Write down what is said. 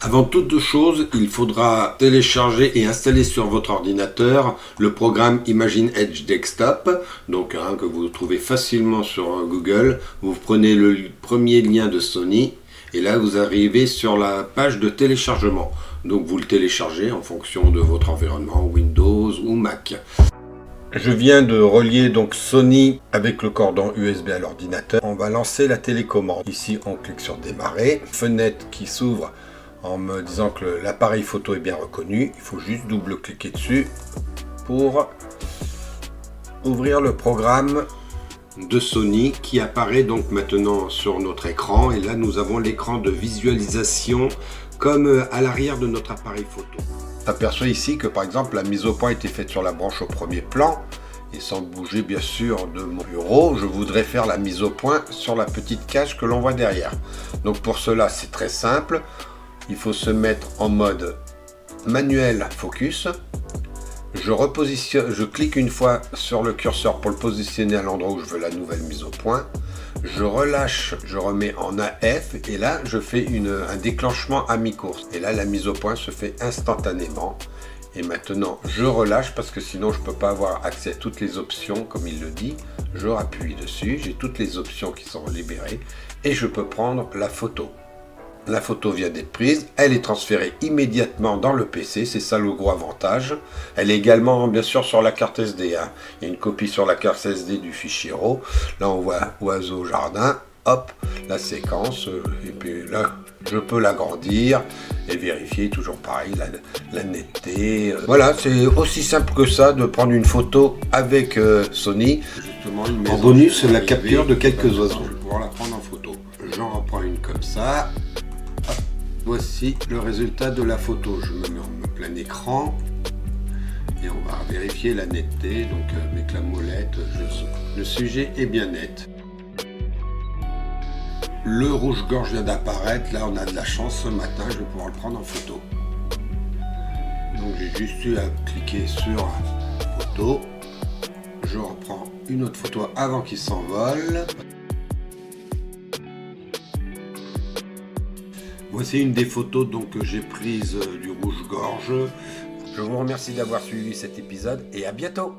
Avant toute chose, il faudra télécharger et installer sur votre ordinateur le programme Imagine Edge Desktop, donc que vous trouvez facilement sur Google. Vous prenez le premier lien de Sony et là vous arrivez sur la page de téléchargement. Donc vous le téléchargez en fonction de votre environnement Windows ou Mac. Je viens de relier donc Sony avec le cordon USB à l'ordinateur. On va lancer la télécommande. Ici on clique sur démarrer, fenêtre qui s'ouvre en me disant que l'appareil photo est bien reconnu. Il faut juste double-cliquer dessus pour ouvrir le programme de Sony qui apparaît donc maintenant sur notre écran. Et là, nous avons l'écran de visualisation comme à l'arrière de notre appareil photo. On s'aperçoit ici que par exemple la mise au point a été faite sur la branche au premier plan. Et sans bouger bien sûr de mon bureau, je voudrais faire la mise au point sur la petite cage que l'on voit derrière. Donc pour cela, c'est très simple. Il faut se mettre en mode manuel focus. Je clique une fois sur le curseur pour le positionner à l'endroit où je veux la nouvelle mise au point. Je relâche, je remets en AF et là je fais un déclenchement à mi-course. Et là la mise au point se fait instantanément. Et maintenant je relâche parce que sinon je ne peux pas avoir accès à toutes les options comme il le dit. Je rappuie dessus, j'ai toutes les options qui sont libérées et je peux prendre la photo. La photo vient d'être prise, elle est transférée immédiatement dans le PC, c'est ça le gros avantage. Elle est également bien sûr sur la carte SD. Il y a une copie sur la carte SD du fichier RAW. Là on voit oiseau, jardin, hop, la séquence. Et puis là je peux l'agrandir et vérifier, toujours pareil, la netteté. Voilà, c'est aussi simple que ça de prendre une photo avec Sony. Justement, en bonus, la capture de quelques oiseaux. Je vais pouvoir la prendre en photo. J'en reprends une comme ça. Voici le résultat de la photo. Je me mets en plein écran et on va vérifier la netteté. Donc avec la molette, le sujet est bien net. Le rouge-gorge vient d'apparaître. Là, on a de la chance ce matin. Je vais pouvoir le prendre en photo. Donc j'ai juste eu à cliquer sur photo. Je reprends une autre photo avant qu'il s'envole. Voici une des photos donc, que j'ai prises du rouge-gorge. Je vous remercie d'avoir suivi cet épisode et à bientôt.